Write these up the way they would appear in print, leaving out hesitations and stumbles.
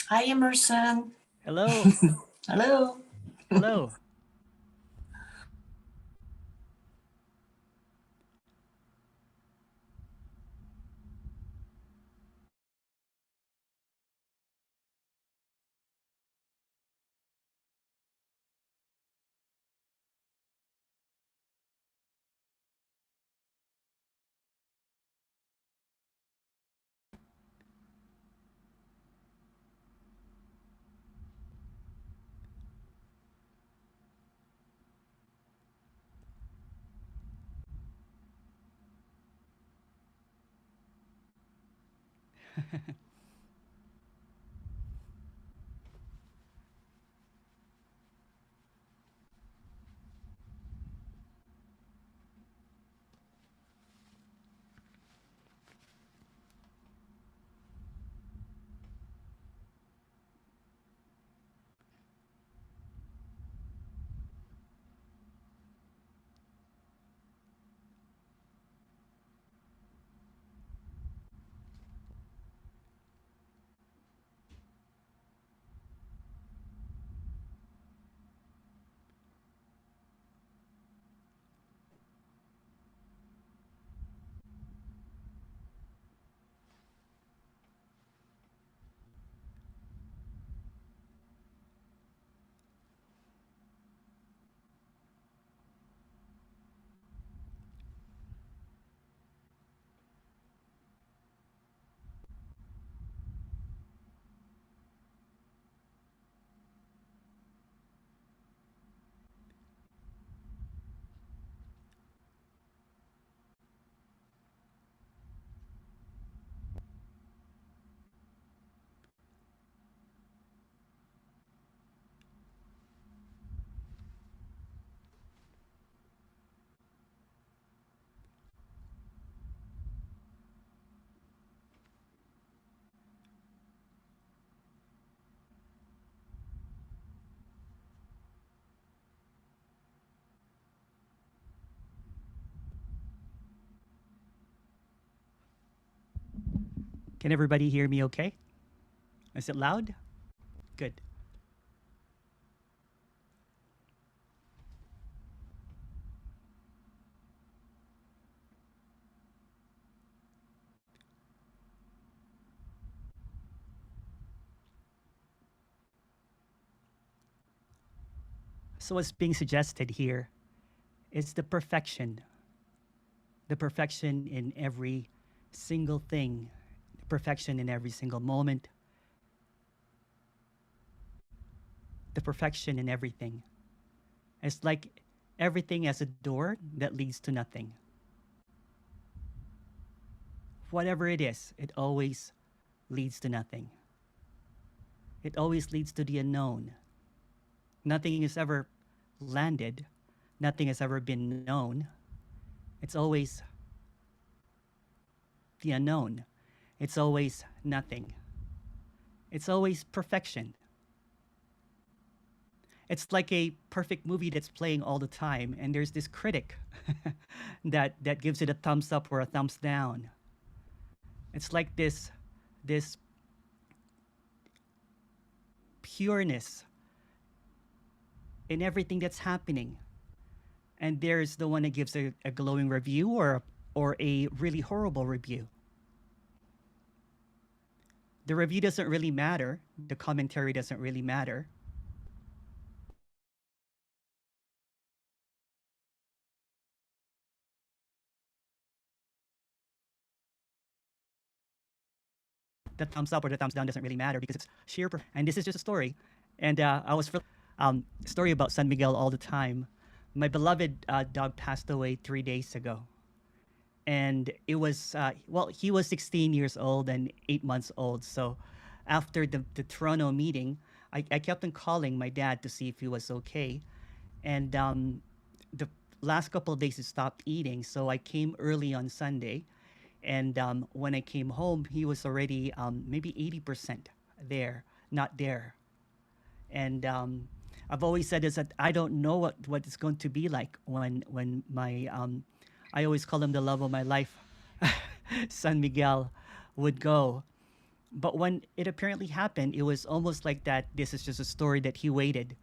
Hi, Emerson. Hello. Hello. Hello. Can everybody hear me okay? Is it loud? Good. So what's being suggested here is the perfection in every single thing, the perfection in every single moment, the perfection in everything. It's like everything has a door that leads to nothing. Whatever it is, it always leads to nothing. It always leads to the unknown. Nothing has ever landed, nothing has ever been known. It's always the unknown. It's always nothing. It's always perfection. It's like a perfect movie that's playing all the time, and there's this critic that gives it a thumbs up or a thumbs down. It's like this pureness in everything that's happening, and there's the one that gives a glowing review or a really horrible review. The review doesn't really matter. The commentary doesn't really matter. The thumbs up or the thumbs down doesn't really matter because it's sheer. And this is just a story. And I was story about San Miguel all the time. My beloved dog passed away 3 days ago, and it was well, he was 16 years old and 8 months old. So after the Toronto meeting, I kept on calling my dad to see if he was okay, and the last couple of days he stopped eating. So I came early on Sunday, and when I came home, he was already maybe 80% there, not there. And I've always said is that I don't know what it's going to be like when my I always call him the love of my life, San Miguel, would go. But when it apparently happened, it was almost like that. This is just a story that he waited.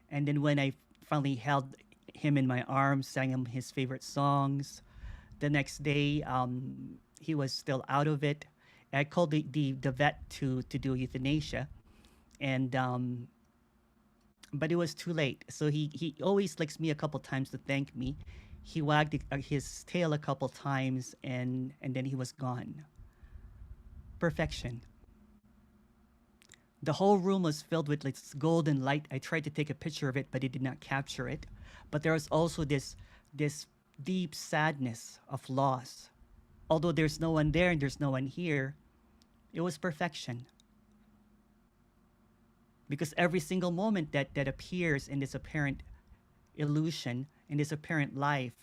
And then when I finally held him in my arms, sang him his favorite songs, the next day he was still out of it. I called the vet to do euthanasia, and but it was too late. So he always licks me a couple times to thank me. He wagged his tail a couple times, and then he was gone. Perfection. The whole room was filled with like golden light. I tried to take a picture of it, but it did not capture it. But there was also this deep sadness of loss. Although there's no one there and there's no one here, it was perfection. Because every single moment that appears in this apparent illusion, in this apparent life,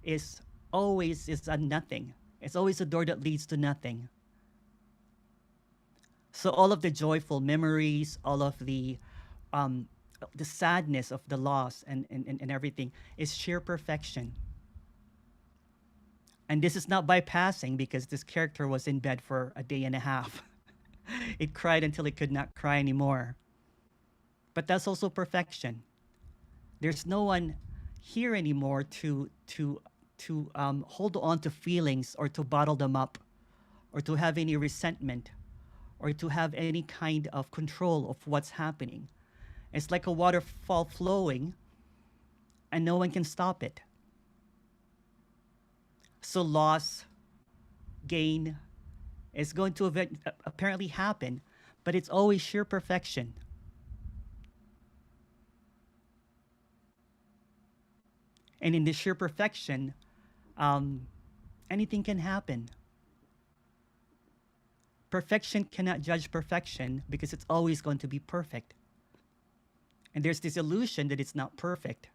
is always a nothing. It's always a door that leads to nothing. So all of the joyful memories, all of the sadness of the loss and everything is sheer perfection. And this is not bypassing because this character was in bed for a day and a half. It cried until it could not cry anymore. But that's also perfection. There's no one here anymore to hold on to feelings or to bottle them up or to have any resentment or to have any kind of control of what's happening. It's like a waterfall flowing and no one can stop it. So loss, gain is going to apparently happen, but it's always sheer perfection. And in this sheer perfection, anything can happen. Perfection cannot judge perfection because it's always going to be perfect. And there's this illusion that it's not perfect.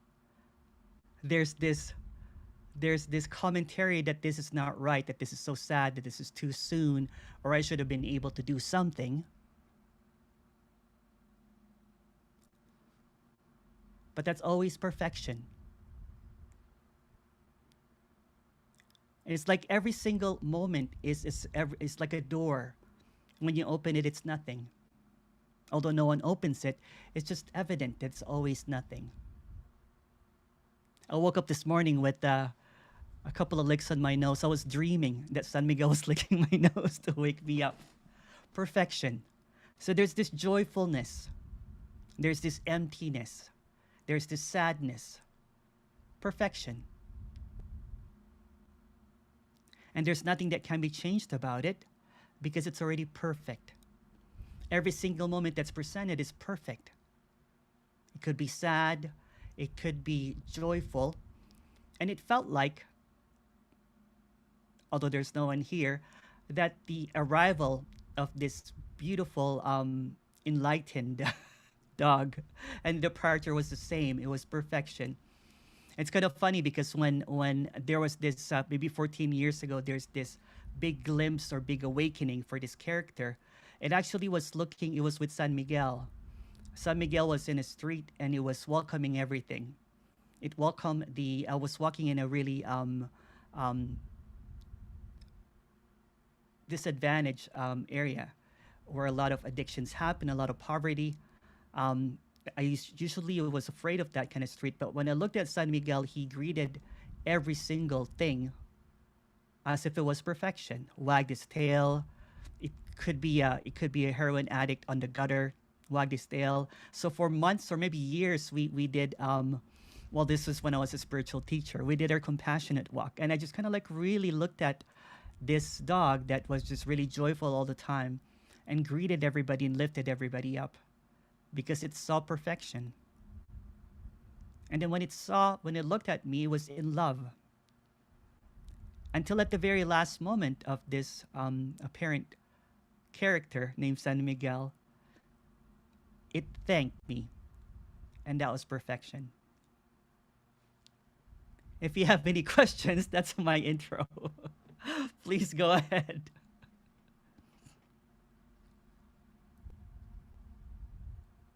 There's this commentary that this is not right, that this is so sad, that this is too soon, or I should have been able to do something. But that's always perfection. And it's like every single moment is like a door. When you open it, it's nothing. Although no one opens it, it's just evident that it's always nothing. I woke up this morning with a couple of licks on my nose. I was dreaming that San Miguel was licking my nose to wake me up. Perfection. So there's this joyfulness. There's this emptiness. There's this sadness. Perfection. And there's nothing that can be changed about it because it's already perfect. Every single moment that's presented is perfect. It could be sad, it could be joyful, and it felt like, although there's no one here, that the arrival of this beautiful, enlightened dog and the departure was the same. It was perfection. It's kind of funny because when there was this, maybe 14 years ago, there's this big glimpse or big awakening for this character. It actually was it was with San Miguel. San Miguel was in a street and it was welcoming everything. It welcomed I was walking in a really disadvantaged area where a lot of addictions happen, a lot of poverty. I usually was afraid of that kind of street, but when I looked at San Miguel, he greeted every single thing as if it was perfection. Wagged his tail. It could be a heroin addict on the gutter. Wagged his tail. So for months or maybe years, we did. Well, this was when I was a spiritual teacher. We did our compassionate walk, and I just kind of like really looked at this dog that was just really joyful all the time, and greeted everybody and lifted everybody up, because it saw perfection. And then when it looked at me, it was in love. Until at the very last moment of this apparent character named San Miguel, it thanked me. And that was perfection. If you have any questions, that's my intro. Please go ahead.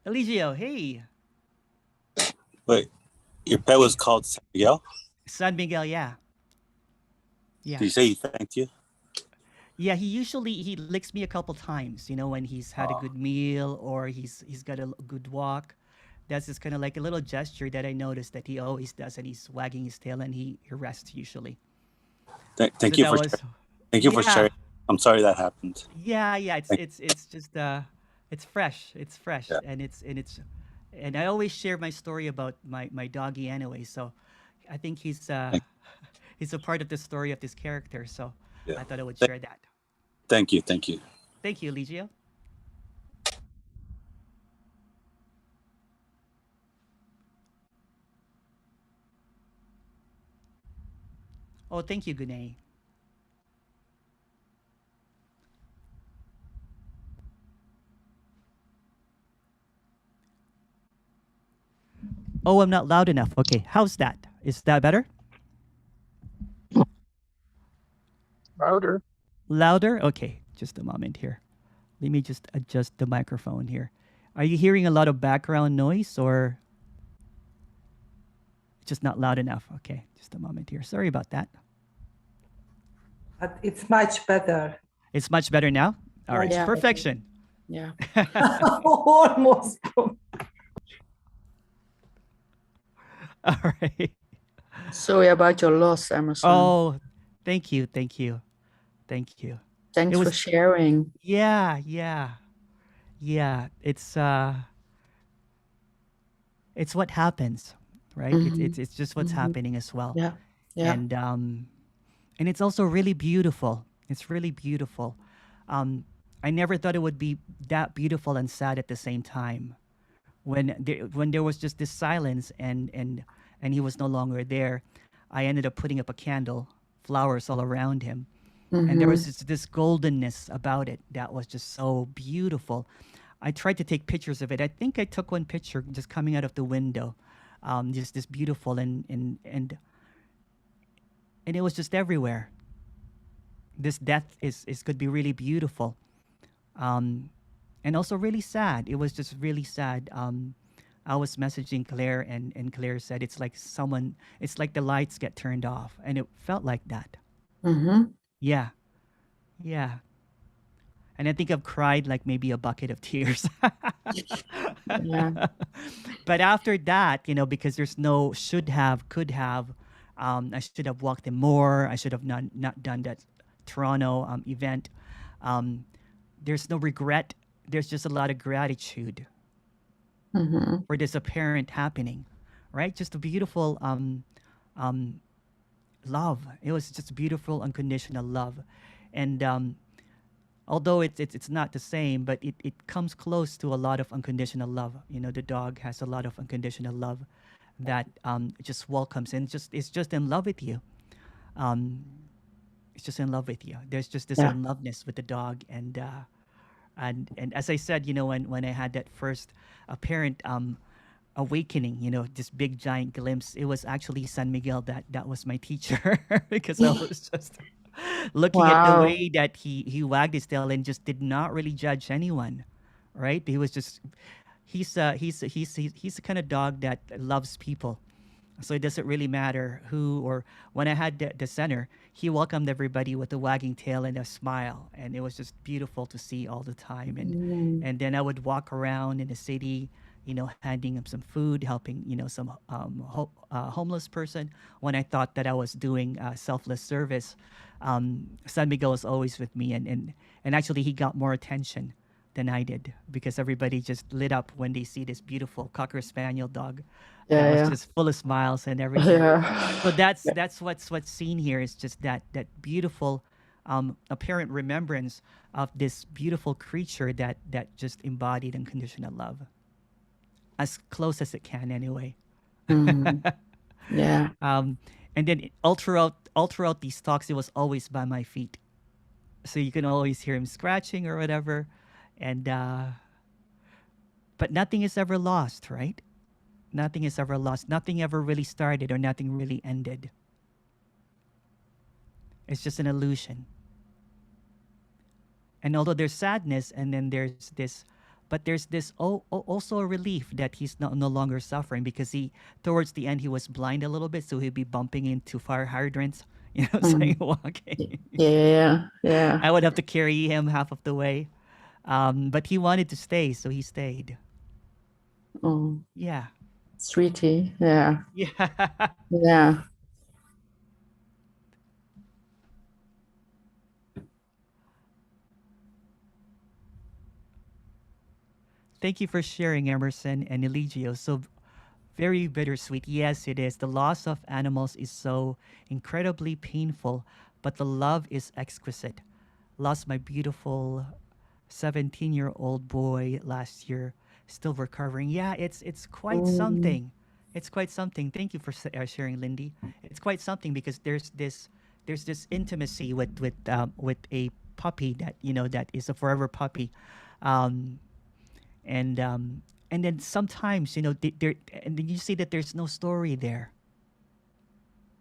Eligio, hey. Wait, your pet was called San Miguel? San Miguel, yeah. Did you say he thanked you? Yeah, he licks me a couple times, when he's had a Oh, good meal or he's got a good walk. That's just kind of like a little gesture that I noticed that he always does, and he's wagging his tail and he rests usually. So Thank you that for was, sharing. Thank you for yeah, sharing. I'm sorry that happened. yeah. It's Thank, it's it's just it's fresh. It's fresh, yeah, and I always share my story about my doggy anyway. So I think thank, he's a part of the story of this character. So yeah. I thought I would Thank, share that. thank you. Thank you. Thank you, Legio. Oh, thank you, Gunay. Oh, I'm not loud enough. Okay, how's that? Is that better? louder. Louder? Okay, just a moment here. Let me just adjust the microphone here. Are you hearing a lot of background noise or just not loud enough? Okay, just a moment here. Sorry about that. But it's much better. It's much better now? All right, Much Yeah. better. perfection. Yeah. Almost. All right. Sorry about your loss, Emerson. Oh, thank you, thank you, thank you. It Thanks for was, sharing. yeah, yeah. It's what happens, right? Mhm. It's just what's Mhm. happening as well. Yeah. Yeah. And it's also really beautiful. It's really beautiful. Um, I never thought it would be that beautiful and sad at the same time. When there was just this silence and he was no longer there, I ended up putting up a candle, flowers all around him, and there was Mhm. this goldenness about it that was just so beautiful. I tried to take pictures of it. I think I took one picture just coming out of the window, just this beautiful and it was just everywhere. This death is could be really beautiful, um, and also really sad. It was just really sad. I was messaging Claire, and Claire said it's like the lights get turned off, and it felt like that. Mhm. Yeah, yeah. And I think I've cried like maybe a bucket of tears. Yeah. But after that, because there's no should have, could have, I should have walked in more. I should have not done that Toronto event. Um, there's no regret. There's just a lot of gratitude Mhm. for this apparent happening, right? Just a beautiful um, love. It was just beautiful, unconditional love, and although it's not the same, but it comes close to a lot of unconditional love. The dog has a lot of unconditional love that just welcomes and just it's just in love with you. Um, it's just in love with you. There's just this Yeah. in loveness with the dog, and as I said, when I had that first apparent awakening, this big giant glimpse, it was actually San Miguel that was my teacher because I was just looking at the Wow. way that he wagged his tail and just did not really judge anyone, right? He was just he's the kind of dog that loves people, so it doesn't really matter who or when I had the center, he welcomed everybody with a wagging tail and a smile, and it was just beautiful to see all the time. and Mm. and then I would walk around in the city, handing him some food, helping some homeless person when I thought that I was doing selfless service. San Miguel was always with me, and actually he got more attention than I did because everybody just lit up when they see this beautiful cocker spaniel dog that was Yeah. just full of smiles and everything. So Yeah. that's what's seen here is just that beautiful apparent remembrance of this beautiful creature that just embodied unconditional love as close as it can anyway. Mhm. Yeah. um, and then all throughout these talks, it was always by my feet, so you can always hear him scratching or whatever, and but nothing is ever lost, right? Nothing is ever lost. Nothing ever really started or nothing really ended. It's just an illusion. And although there's sadness and then there's this, but there's this also a relief that he's no longer suffering because he towards the end he was blind a little bit, so he'd be bumping into fire hydrants, saying Mm. walking. Yeah. Yeah. I would have to carry him half of the way. But he wanted to stay, so he stayed. Oh, Yeah. sweetie. Yeah. Yeah. Yeah. Thank you for sharing, Emerson and Eligio. So very bittersweet. Yes, it is. The loss of animals is so incredibly painful, but the love is exquisite. Lost my beautiful 17-year-old boy last year, still recovering. Yeah, it's quite Mm. something. It's quite something. Thank you for sharing, Lindy. It's quite something because there's this intimacy with a puppy that that is a forever puppy, um, and um, and then sometimes there and then you see that there's no story there.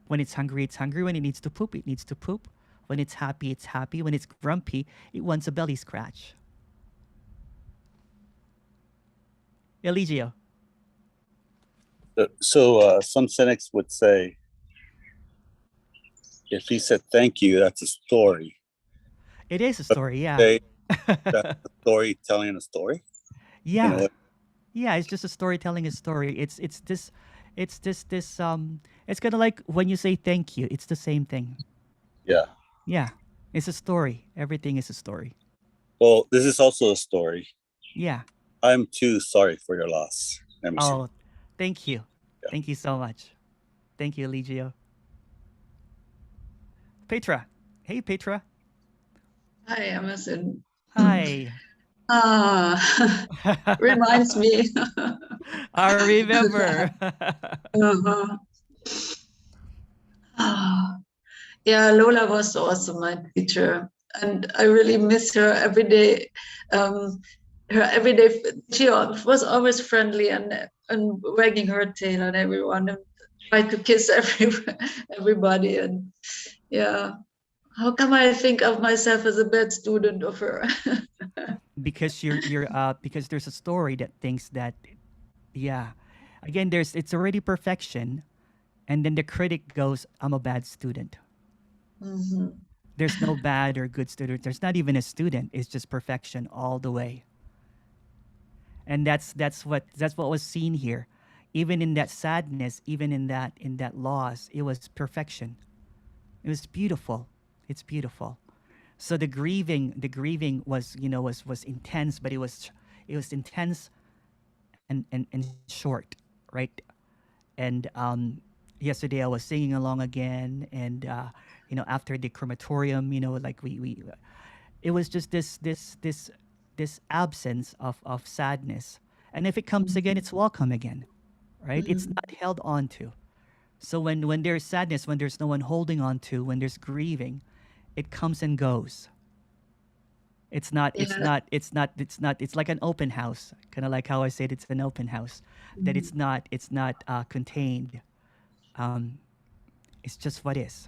When it's hungry. When it needs to poop, it needs to poop. When it's happy, it's happy. When it's grumpy, it wants a belly scratch. Eligio. Some cynics would say, if he said thank you, that's a story. It is a But story, yeah. they, that's a story telling a story. Yeah. You know, Yeah, it's just a story telling a story. It's kind of like when you say thank you, it's the same thing. yeah. Yeah. It's a story. Everything is a story. Well, this is also a story. Yeah. I'm too sorry for your loss, Emerson. Oh, thank you. Yeah. Thank you so much. Thank you, Eligio. Petra. Hey, Petra. Hi, Emerson. Hi. Reminds me. I remember. Uh-huh. Ah, yeah, Lola was also my teacher, and I really miss her every day. Um, her everyday, she was always friendly and wagging her tail at everyone and tried to kiss everybody. And yeah, how come I think of myself as a bad student of her? Because because there's a story that thinks that, yeah, again, it's already perfection, and then the critic goes, I'm a bad student. Mhm. There's no bad or good student. There's not even a student. It's just perfection all the way. And that's what was seen here. Even in that sadness, even in that loss, it was perfection. It was beautiful. It's beautiful. So the grieving was intense, but it was intense and short, right? And yesterday I was singing along again, and after the crematorium, like we it was just this absence of sadness. And if it comes again, it's welcome again, right? It's not held on to. So when there's sadness, when there's no one holding on to, when there's grieving, it comes and goes. It's not. It's Yeah. not. It's not. It's not. It's like an open house, kind of like how I said it's an open house. That it's not. It's not contained. Um, it's just what is.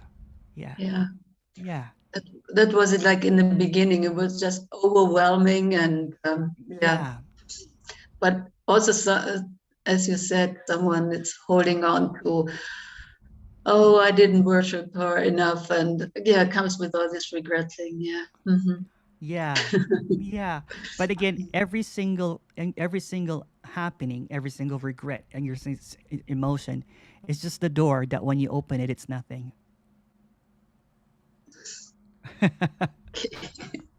Yeah. Yeah. Yeah. That was it, like in the beginning it was just overwhelming, and yeah, Yeah. but also as you said, someone is holding on to, oh, I didn't worship her enough, and yeah, it comes with all this regretting. Yeah. Yeah. Yeah. But again, every single happening, every single regret and your emotion is just the door that when you open it, it's nothing.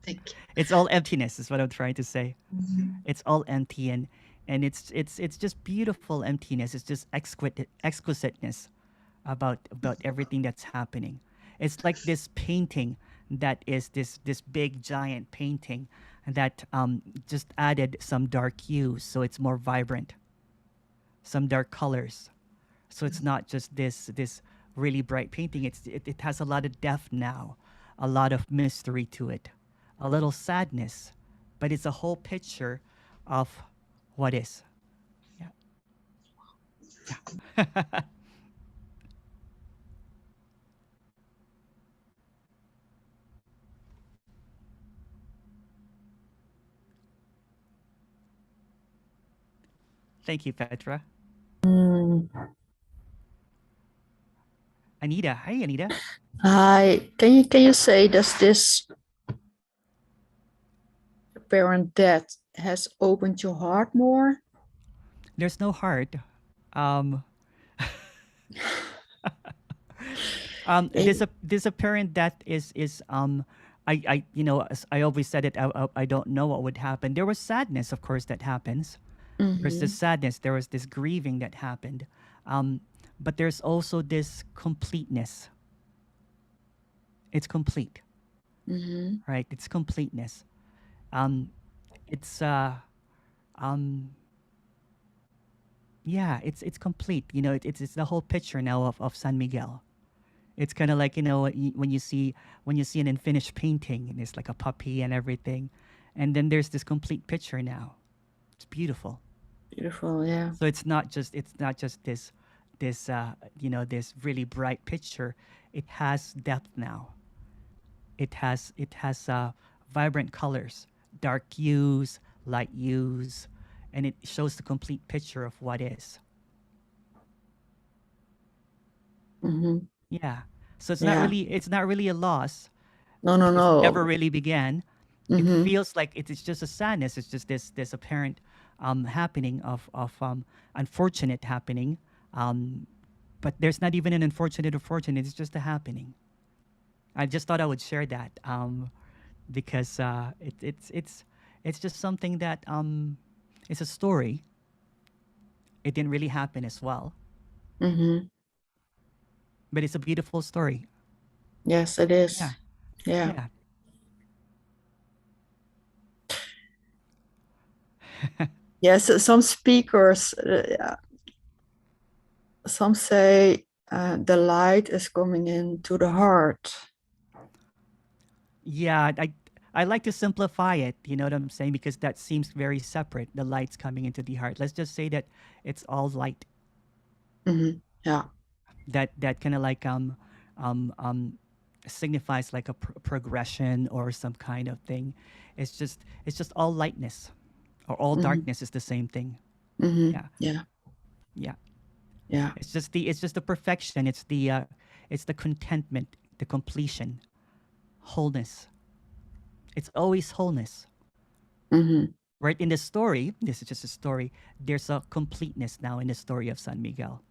Thank It's all emptiness, is what I'm trying to say. you. It's all empty, and it's just beautiful emptiness. It's just exquisiteness about everything that's happening. It's like this painting that is this big giant painting that just added some dark hues, so it's more vibrant, some dark colors, so it's not just this really bright painting. It has a lot of depth now, a lot of mystery to it, a little sadness, but it's a whole picture of what is. Yeah. Yeah. Thank you, Petra. Mm. Anita. Hi, Anita. Hi. Can you say, does this apparent death has opened your heart more? There's no heart. Um, Eh, this apparent death is I as I always said it. I don't know what would happen. There was sadness, of course, that happens. There's this sadness. There was this grieving that happened, but there's also this completeness. It's complete, right? It's completeness. It's yeah, it's complete. It's the whole picture now of San Miguel. It's kind of like when you see an unfinished painting and it's like a puppy and everything, and then there's this complete picture now. It's beautiful. Beautiful, yeah. So it's not just this really bright picture. It has depth now. It has vibrant colors, dark hues, light hues, and it shows the complete picture of what is. Yeah. So Yeah. it's not really a loss No, because it never no. really began. It feels like it's just a sadness. It's just this apparent happening of unfortunate happening. But there's not even an unfortunate or fortunate. It's just a happening. I just thought I would share that because it's just something that it's a story. It didn't really happen as well, but it's a beautiful story. Yes, it is. Yeah. Yeah. Yes, some speakers, some say the light is coming into the heart. Yeah, I like to simplify it, you know what I'm saying? Because that seems very separate. The light's coming into the heart. Let's just say that it's all light. Yeah. That kind of like signifies like a progression or some kind of thing. It's just all lightness, or all darkness is the same thing. Yeah, Yeah. yeah. Yeah. It's just the perfection. It's the contentment, the completion, wholeness. It's always wholeness. Right in the story, this is just a story. There's a completeness now in the story of San Miguel.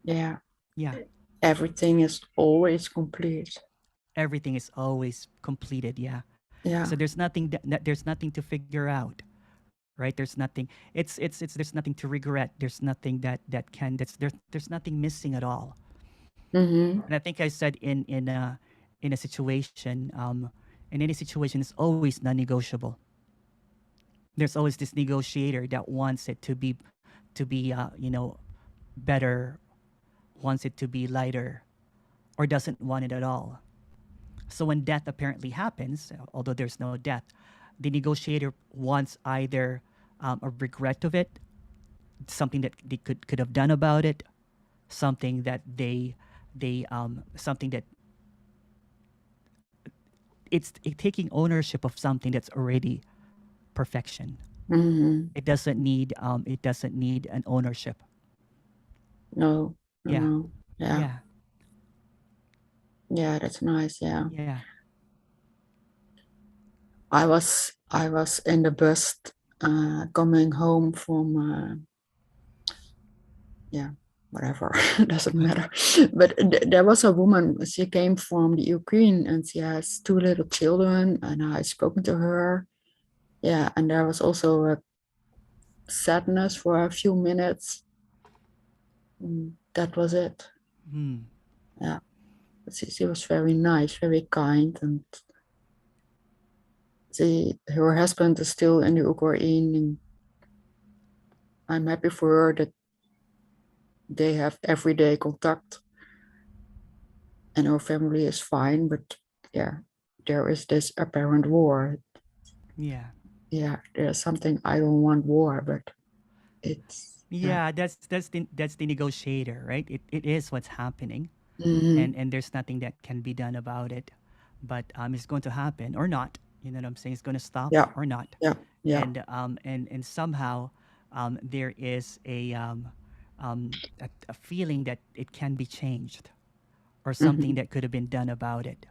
Yeah. Yeah, Everything is always complete. everything is always completed. Yeah. Yeah. So there's nothing there's nothing to figure out, right? There's nothing. It's there's nothing to regret. There's nothing that can that's there's nothing missing at all. And I think I said in a situation, in any situation, it's always non-negotiable. There's always this negotiator that wants it to be better, wants it to be lighter, or doesn't want it at all. So when death apparently happens, although there's no death, the negotiator wants either a regret of it, something that they could have done about it, something that something that it's taking ownership of something that's already perfection. It doesn't need an ownership. No. Yeah. No. Yeah. Yeah. Yeah, that's nice. Yeah. Yeah. I was in the bus coming home from whatever, doesn't matter. But there was a woman, she came from the Ukraine and she has 2 little children, and I spoken to her. Yeah, and there was also a sadness for a few minutes. That was it. Yeah, but she was very nice, very kind, and her husband is still in the Ukraine, and I'm happy for her that they have everyday contact and her family is fine. But yeah, there is this apparent war. Yeah. Yeah, there's something, I don't want war, but it's Yeah, that's the negotiator, right? It is what's happening, Mhm. and there's nothing that can be done about it. But it's going to happen or not. You know what I'm saying? It's going to stop Yeah. or not. Yeah. And somehow there is a feeling that it can be changed or something that could have been done about it.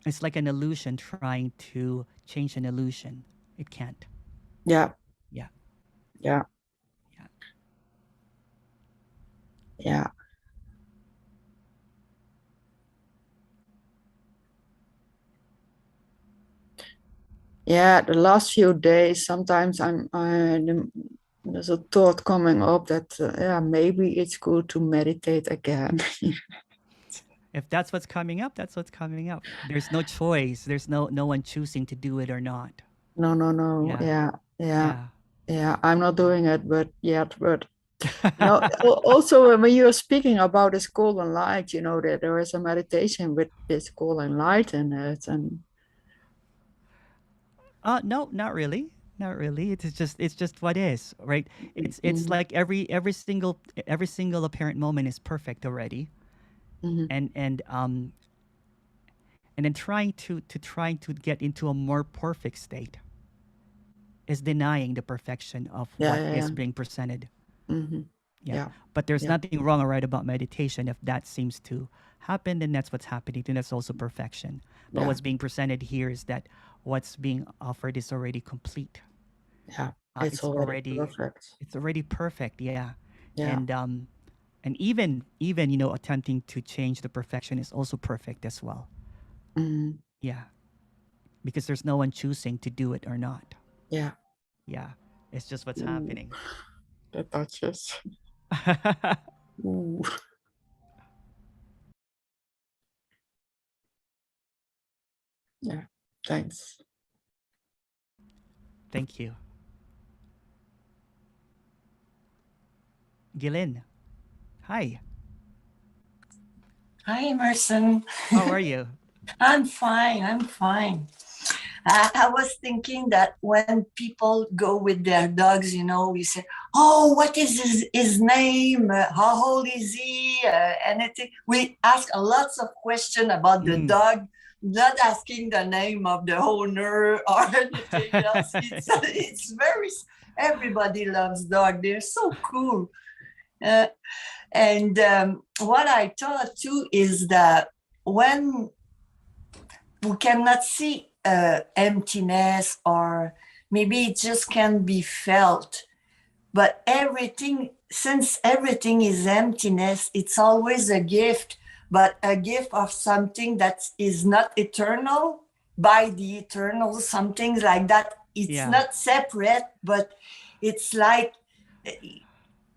It's like an illusion trying to change an illusion. It can't. Yeah. Yeah. Yeah. Yeah. Yeah. Yeah, the last few days, sometimes there's a thought coming up that yeah, maybe it's good to meditate again. If that's what's coming up, that's what's coming up. There's no choice. There's no one choosing to do it or not. No. Yeah. Yeah. Yeah. Yeah. I'm not doing it, but also when you are speaking about this golden light, that there is a meditation with this golden light in it, and No, not really. Not really. It's just what is, right? It's like every single apparent moment is perfect already. And then trying to get into a more perfect state is denying the perfection of what is being presented. Yeah. But there's nothing wrong or right about meditation. If that seems to happen, then that's what's happening. Then that's also perfection. But what's being presented here is that what's being offered is already complete. Yeah, it's already perfect. It's already perfect. Yeah. Yeah. And even attempting to change the perfection is also perfect as well. Yeah. Because there's no one choosing to do it or not. Yeah. Yeah. It's just what's happening. The touches. Ooh. Yeah. Thanks. Thank you. Gilin. Hi. Hi, Emerson. How are you? I'm fine. I was thinking that when people go with their dogs, we say, oh, what is his name? How old is he? Anything. We ask a lots of questions about the dog, not asking the name of the owner or anything else. It's very, everybody loves dogs. They're so cool. And what I thought too is that when we cannot see emptiness, or maybe it just can be felt, but since everything is emptiness, it's always a gift, but a gift of something that is not eternal by the eternal, something like that. It's not separate, but it's like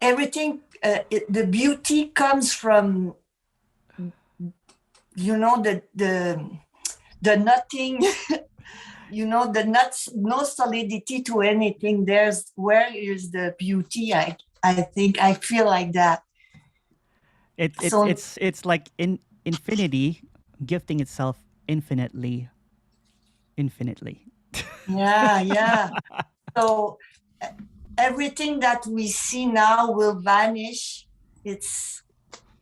everything, the beauty comes from, the nothing, no solidity to anything. There's where is the beauty. I think I feel like that. It's like infinity gifting itself infinitely. Yeah. So everything that we see now will vanish.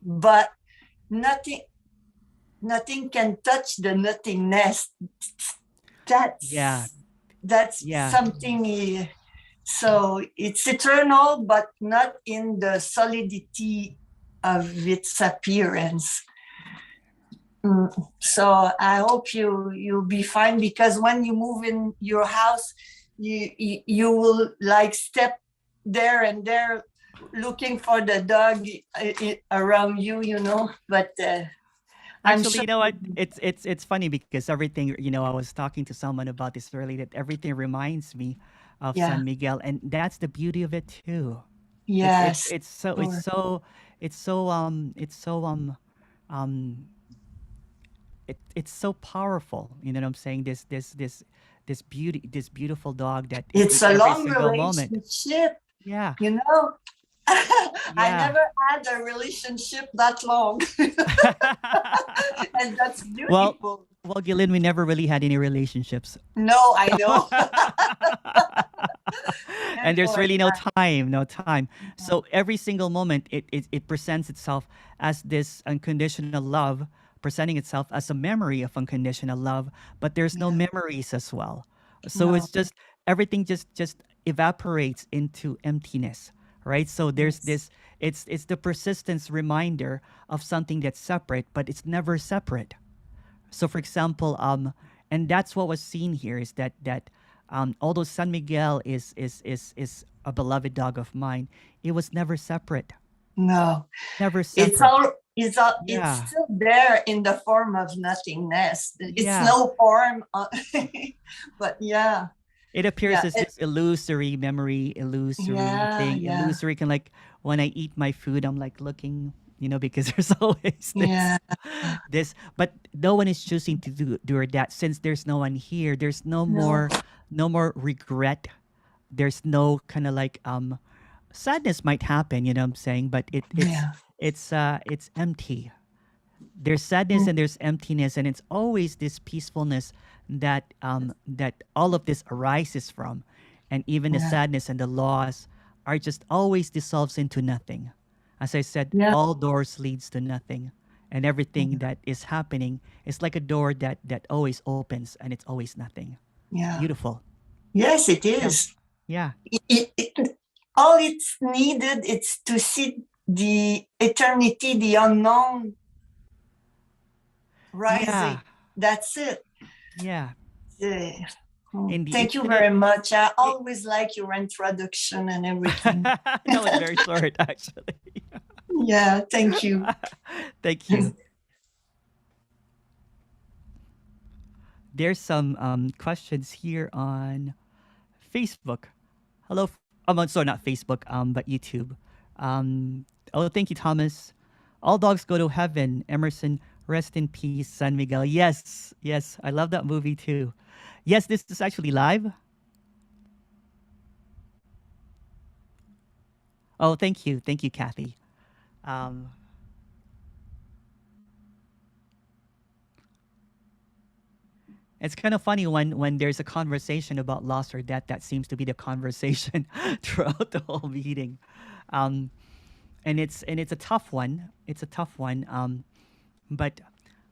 But nothing can touch the nothingness. That's something. So it's eternal, but not in the solidity of its appearance. So I hope you'll be fine, because when you move in your house, you will like step there and there looking for the dog around you, but actually, you know what? It's funny because everything, I was talking to someone about this earlier, that everything reminds me of San Miguel, and that's the beauty of it too. Yes. It's so powerful. You know what I'm saying? This beautiful dog that it's in a every long single relationship. moment. Yeah. I never had a relationship that long. And that's beautiful. Well, Gillian, we never really had any relationships. No, I know. And there's really no time. So every single moment, it presents itself as this unconditional love, presenting itself as a memory of unconditional love, but there's no memories as well. So it's just everything just evaporates into emptiness, right? So there's this, it's the persistence reminder of something that's separate, but it's never separate. So for example, and that's what was seen here is that although San Miguel is a beloved dog of mine, it was never separate. No, Never separate. it's Yeah. still there in the form of nothingness. It's Yeah. no form, but yeah. It appears Yeah, as this illusory memory, illusory thing, yeah. illusory can, like, when I eat my food, I'm like looking, because there's always this, Yeah. but no one is choosing to do that. Since there's no one here, there's no more regret. There's no kind of like, sadness might happen, you know what I'm saying? But it's empty. There's sadness and there's emptiness, and it's always this peacefulness that all of this arises from. And even the sadness and the loss are just always dissolves into nothing. As I said, all doors leads to nothing, and everything that is happening is like a door that always opens, and it's always nothing. Yeah. Beautiful. Yes, it is. Yeah. All it's needed is to see the eternity, the unknown rising. Yeah. That's it. Yeah. Thank you very much. I always like your introduction and everything. That was very short, actually. Yeah, thank you. Thank you. There's some questions here on Facebook. Hello. Sorry, not Facebook, but YouTube. Thank you, Thomas. All dogs go to heaven. Emerson, rest in peace, San Miguel. Yes, I love that movie too. Yes, this is actually live. Oh, thank you, Kathy. It's kind of funny when there's a conversation about loss or death, that seems to be the conversation throughout the whole meeting. And it's a tough one. It's a tough one. But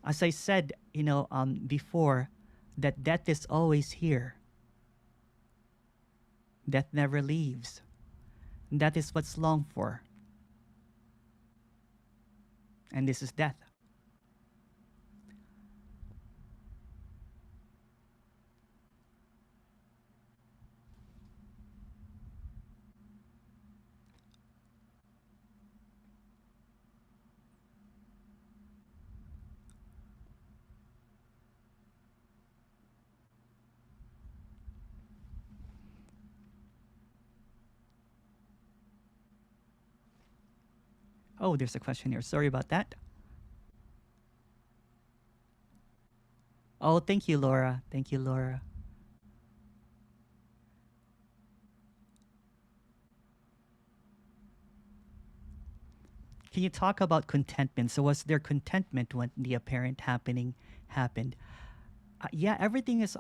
as I said, before, that death is always here. Death never leaves. And that is what's longed for. And this is death. Oh, there's a question here. Sorry about that. Oh, thank you, Laura. Thank you, Laura. Can you talk about contentment? So was there contentment when the apparent happening happened? Yeah, everything is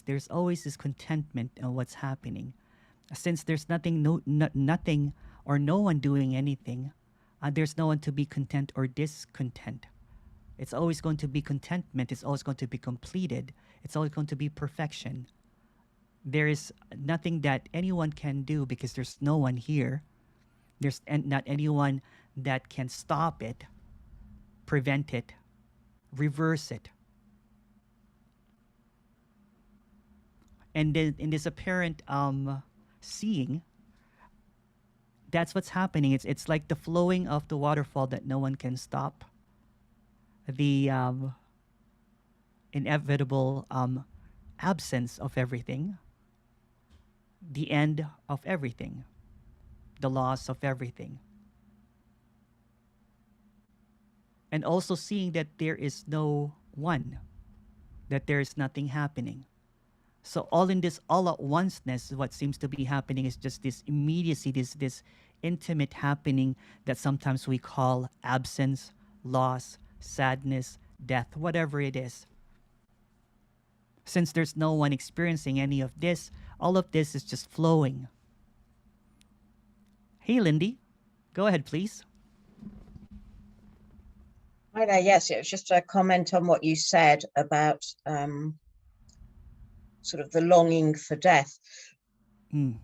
there's always this contentment in what's happening. Since there's nothing, nothing or no one doing anything, there's no one to be content or discontent. It's always going to be contentment. It's always going to be completed. It's always going to be perfection. There is nothing that anyone can do because there's no one here. There's not anyone that can stop it, prevent it, reverse it. And in this apparent seeing, that's what's happening. It's like the flowing of the waterfall that no one can stop. The inevitable absence of everything. The end of everything. The loss of everything. And also seeing that there is no one, that there is nothing happening. So all in this all at onceness, what seems to be happening is just this immediacy, this intimate happening that sometimes we call absence, loss, sadness, death, whatever it is. Since there's no one experiencing any of this, all of this is just flowing. Hey, Lindy, go ahead, please. Hi there. Yes, it was just a comment on what you said about sort of the longing for death. Mm.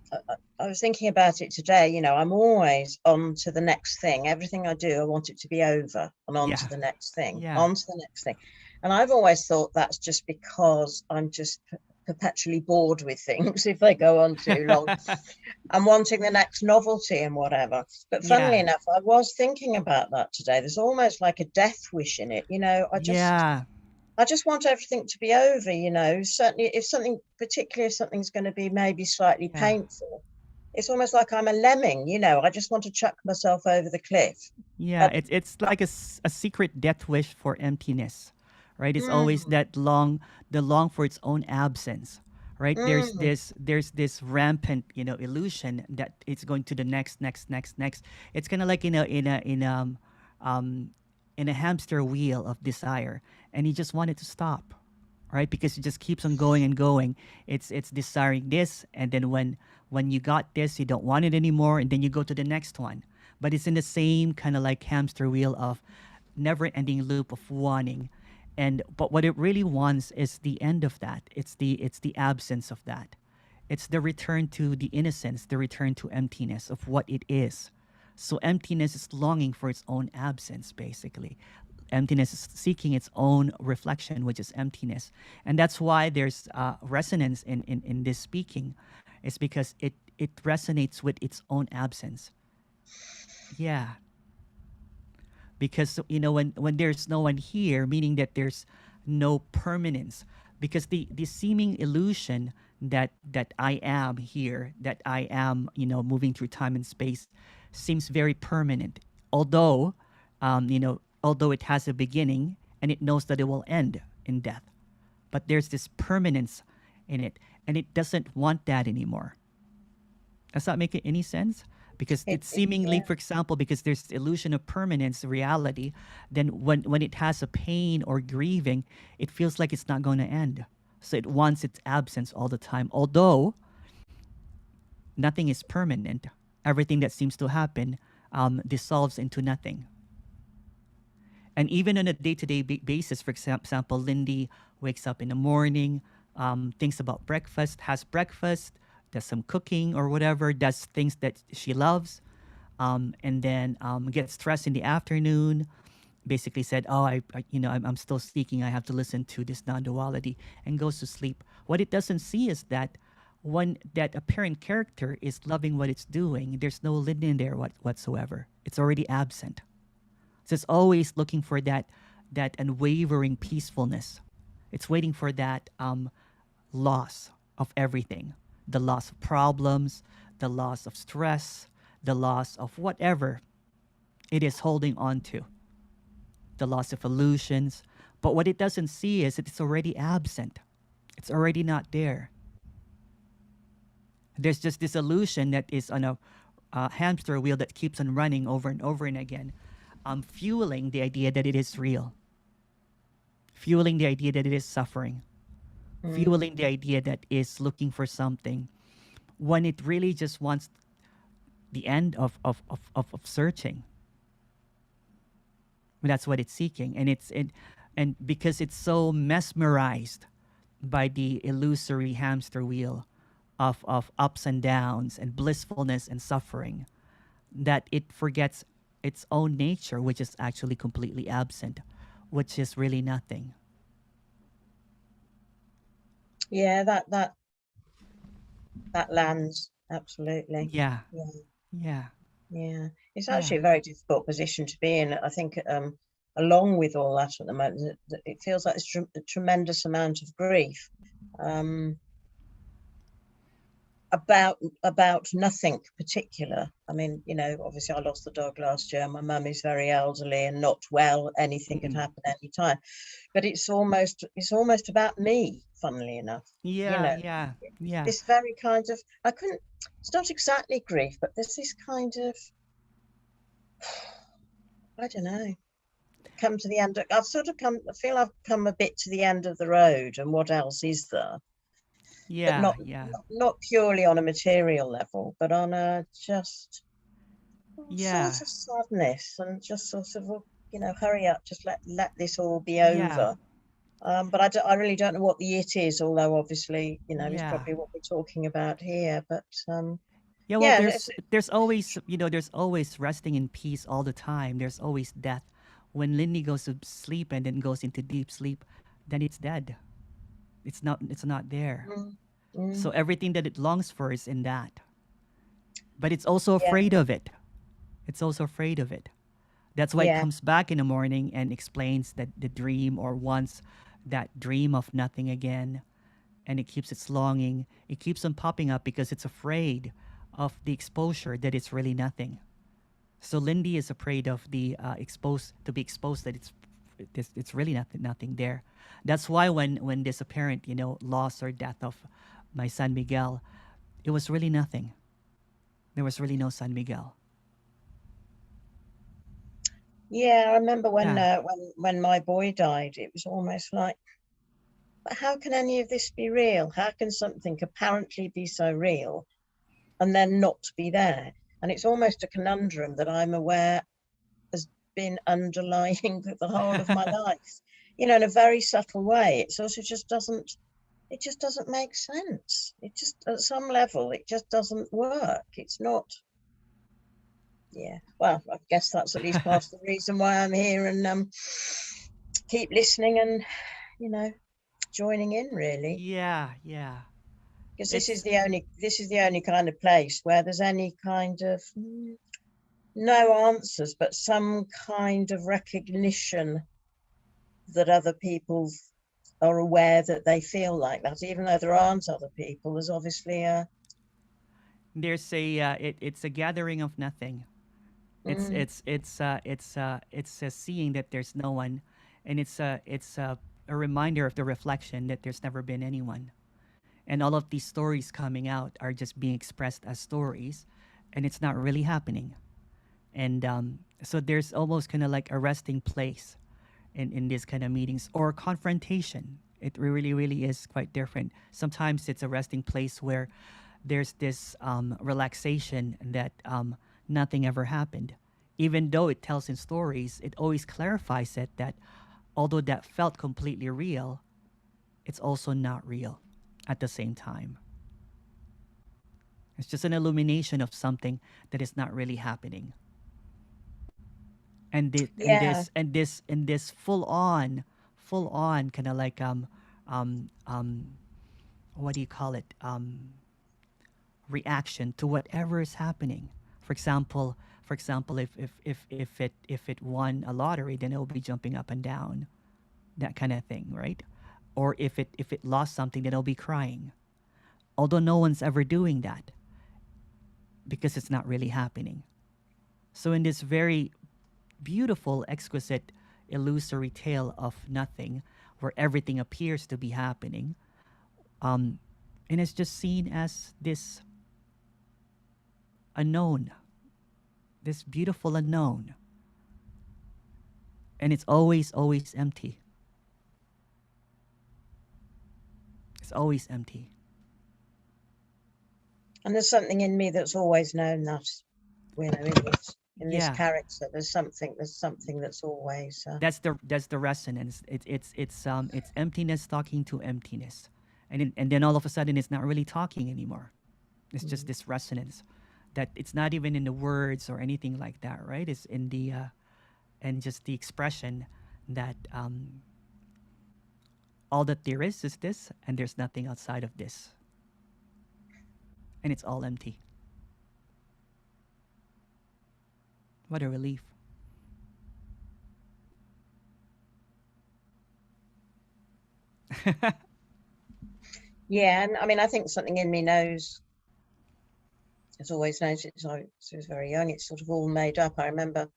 I was thinking about it today. You know, I'm always on to the next thing. Everything I do, I want it to be over and on to the next thing, on to the next thing. And I've always thought that's just because I'm just perpetually bored with things if they go on too long. I'm wanting the next novelty and whatever. But funnily enough, I was thinking about that today. There's almost like a death wish in it. You know, I just want everything to be over, you know. Certainly if something's going to be maybe slightly painful, it's almost like I'm a lemming, you know. I just want to chuck myself over the cliff. Yeah, it's like a secret death wish for emptiness, right? It's always the long for its own absence, right? There's this rampant, you know, illusion that it's going to the next. It's kind of like in a hamster wheel of desire, and you just want it to stop, right? Because it just keeps on going and going. It's desiring this, and then when you got this, you don't want it anymore, and then you go to the next one. But it's in the same kind of like hamster wheel of never-ending loop of wanting. But what it really wants is the end of that. It's the absence of that. It's the return to the innocence, the return to emptiness of what it is. So emptiness is longing for its own absence, basically. Emptiness is seeking its own reflection, which is emptiness. And that's why there's resonance in this speaking. It's because it resonates with its own absence. Yeah. Because, you know, when there's no one here, meaning that there's no permanence. Because the seeming illusion that I am here, that I am, you know, moving through time and space, seems very permanent. Although, although it has a beginning and it knows that it will end in death. But there's this permanence in it, and it doesn't want that anymore. Does that make any sense? Because it's seemingly, for example, because there's the illusion of permanence, reality, then when it has a pain or grieving, it feels like it's not going to end. So it wants its absence all the time. Although nothing is permanent, everything that seems to happen dissolves into nothing. And even on a day-to-day basis, for example, Lindy wakes up in the morning, thinks about breakfast, has breakfast, does some cooking or whatever, does things that she loves, and then gets stressed in the afternoon, basically said, oh, I'm still seeking, I have to listen to this non-duality, and goes to sleep. What it doesn't see is that when that apparent character is loving what it's doing, there's no Lynn in there whatsoever. It's already absent. So it's always looking for that unwavering peacefulness. It's waiting for that loss of everything. The loss of problems, the loss of stress, the loss of whatever it is holding on to, the loss of illusions. But what it doesn't see is that it's already absent. It's already not there. There's just this illusion that is on a hamster wheel that keeps on running over and over and again, fueling the idea that it is real, fueling the idea that it is suffering, fueling the idea that is looking for something, when it really just wants the end of searching. That's what it's seeking, and because it's so mesmerized by the illusory hamster wheel of ups and downs and blissfulness and suffering, that it forgets its own nature, which is actually completely absent, which is really nothing. Yeah, that lands absolutely. Yeah. It's actually a very difficult position to be in. I think along with all that at the moment, it feels like it's a tremendous amount of grief about nothing particular. I mean, you know, obviously I lost the dog last year. My mum is very elderly and not well. Anything could happen any time. But it's almost about me, funnily enough. Yeah. This very kind of, it's not exactly grief, but there's this kind of, I don't know, come to the end. I feel I've come a bit to the end of the road, and what else is there? Yeah, but not purely on a material level, but on a just sort of sadness, and just sort of, you know, hurry up, just let this all be over. But I really don't know what the it is, although obviously, you know, it's Yeah. probably what we're talking about here. But Yeah, well, there's always, you know, there's always resting in peace all the time. There's always death. When Lindy goes to sleep and then goes into deep sleep, then it's dead. It's not there. So everything that it longs for is in that. But it's also afraid of it. It's also afraid of it. That's why it comes back in the morning and explains that the dream, or wants that dream of nothing again. And it keeps its longing. It keeps on popping up because it's afraid of the exposure that it's really nothing. So Lindy is afraid of the exposed that it's really nothing there. That's why when this apparent, you know, loss or death of my San Miguel, it was really nothing. There was really no San Miguel. Yeah, I remember when my boy died, it was almost like, but how can any of this be real? How can something apparently be so real and then not be there? And it's almost a conundrum that I'm aware has been underlying the whole of my life, you know, in a very subtle way. It sort of just doesn't make sense. It just, at some level, it just doesn't work. It's not. Yeah, well, I guess that's at least part of the reason why I'm here and keep listening and, you know, joining in, really. Yeah. Because this is the only kind of place where there's any kind of no answers, but some kind of recognition that other people are aware that they feel like that, even though there aren't other people. There's obviously there's it's a gathering of nothing. It's a seeing that there's no one, and it's a reminder of the reflection that there's never been anyone. And all of these stories coming out are just being expressed as stories, and it's not really happening. And so there's almost kind of like a resting place in these kind of meetings, or confrontation. It really is quite different. Sometimes it's a resting place where there's this relaxation that nothing ever happened. Even though it tells in stories, it always clarifies it that although that felt completely real, it's also not real at the same time. It's just an illumination of something that is not really happening. And this full on kind of like what do you call it, reaction to whatever is happening. For example, if it won a lottery, then it will be jumping up and down, that kind of thing, right? Or if it lost something, then it'll be crying. Although no one's ever doing that, because it's not really happening. So in this very beautiful, exquisite, illusory tale of nothing, where everything appears to be happening, and it's just seen as this unknown, this beautiful unknown, and it's always empty. It's always empty. And there's something in me that's always known that, you know, in this character, there's something that's always. That's the resonance. It's emptiness talking to emptiness, and then all of a sudden it's not really talking anymore. It's just this resonance, that it's not even in the words or anything like that, right? It's in the and just the expression that all that there is this, and there's nothing outside of this, and it's all empty. What a relief. Yeah, and I mean, I think something in me knows. It's always known since I was very young. It's sort of all made up. I remember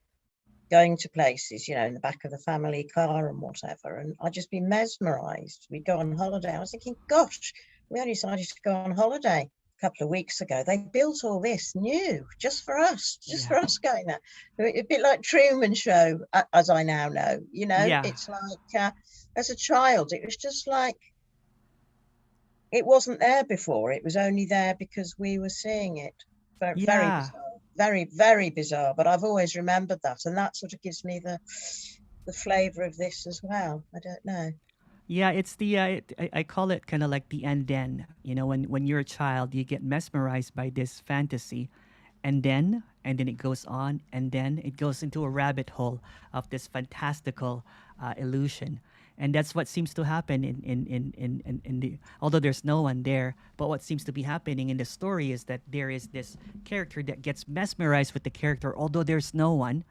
going to places, you know, in the back of the family car and whatever, and I'd just be mesmerized. We'd go on holiday. I was thinking, gosh, we only decided to go on holiday a couple of weeks ago. They built all this new just for us, for us going there. A bit like Truman Show, as I now know, you know. It's like, as a child, it was just like, it wasn't there before. It was only there because we were seeing it. Very bizarre. Very, very bizarre. But I've always remembered that, and that sort of gives me the flavor of this as well. I don't know. Yeah, it's the I call it kind of like the and then. You know, when you're a child, you get mesmerized by this fantasy, and then it goes on, and then it goes into a rabbit hole of this fantastical illusion. And that's what seems to happen in the, although there's no one there, but what seems to be happening in the story is that there is this character that gets mesmerized with the character, although there's no one,